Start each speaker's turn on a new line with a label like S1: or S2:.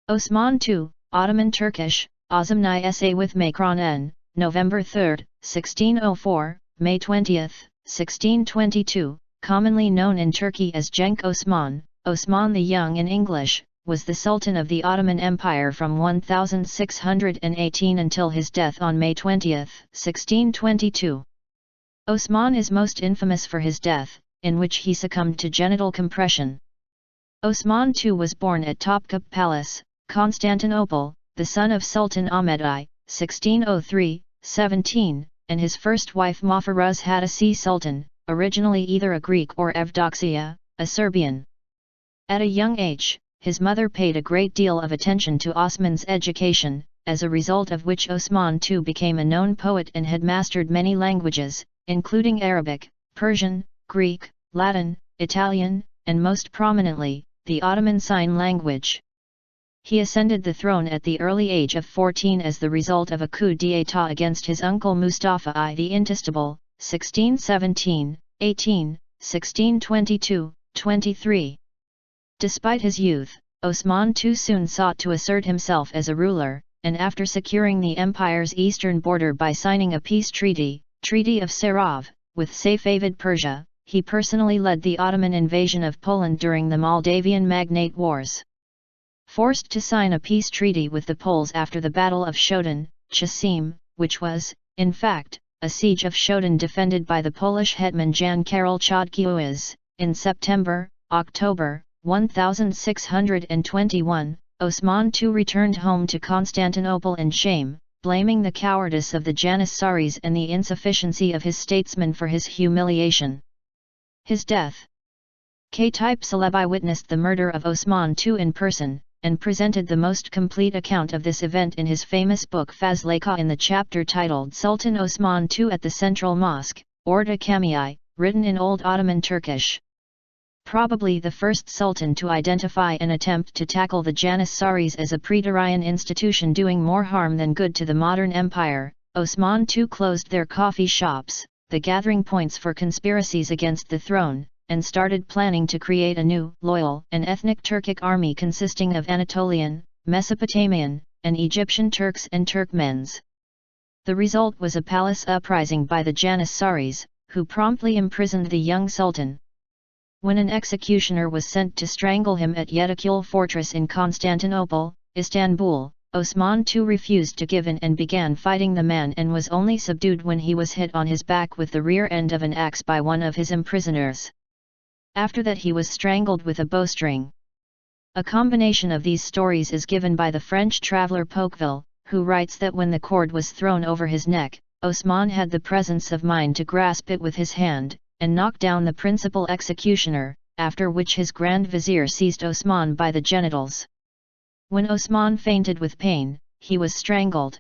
S1: Osman II, Ottoman Turkish, Osmān-i SA with Macron N, November 3, 1604, May 20, 1622, commonly known in Turkey as Genç Osman, Osman the Young in English, was the Sultan of the Ottoman Empire from 1618 until his death on May 20, 1622. Osman is most infamous for his death, in which he succumbed to genital compression. Osman II was born at Topkapı Palace, Constantinople, the son of Sultan Ahmed I, 1603-17, and his first wife Mahfiruz Hatice Sultan, originally either a Greek or Evdoksiya, a Serbian. At a young age, his mother paid a great deal of attention to Osman's education, as a result of which Osman II became a known poet and had mastered many languages, including Arabic, Persian, Greek, Latin, Italian, and most prominently, the Ottoman Sign Language. He ascended the throne at the early age of 14 as the result of a coup d'état against his uncle Mustafa I the Intestable, 1617, 18, 1622, 23. Despite his youth, Osman II soon sought to assert himself as a ruler, and after securing the empire's eastern border by signing a peace treaty, Treaty of Sarov, with Safavid Persia, he personally led the Ottoman invasion of Poland during the Moldavian Magnate Wars. Forced to sign a peace treaty with the Poles after the Battle of Chotin, Chocim, which was, in fact, a siege of Chotin defended by the Polish hetman Jan Karol Chodkiewicz, in September-October 1621, Osman II returned home to Constantinople in shame, blaming the cowardice of the Janissaries and the insufficiency of his statesmen for his humiliation. His death. K-type Celebi witnessed the murder of Osman II in person, and presented the most complete account of this event in his famous book Fazlaka in the chapter titled Sultan Osman II at the Central Mosque, Orta Camii, written in Old Ottoman Turkish. Probably the first sultan to identify and attempt to tackle the Janissaries as a praetorian institution doing more harm than good to the modern empire, Osman II closed their coffee shops, the gathering points for conspiracies against the throne, and started planning to create a new, loyal, and ethnic Turkic army consisting of Anatolian, Mesopotamian, and Egyptian Turks and Turkmens. The result was a palace uprising by the Janissaries, who promptly imprisoned the young sultan. When an executioner was sent to strangle him at Yedikule fortress in Constantinople, Istanbul, Osman II refused to give in and began fighting the man and was only subdued when he was hit on his back with the rear end of an axe by one of his imprisoners. After that he was strangled with a bowstring. A combination of these stories is given by the French traveller Pocqueville, who writes that when the cord was thrown over his neck, Osman had the presence of mind to grasp it with his hand, and knock down the principal executioner, after which his Grand Vizier seized Osman by the genitals. When Osman fainted with pain, he was strangled.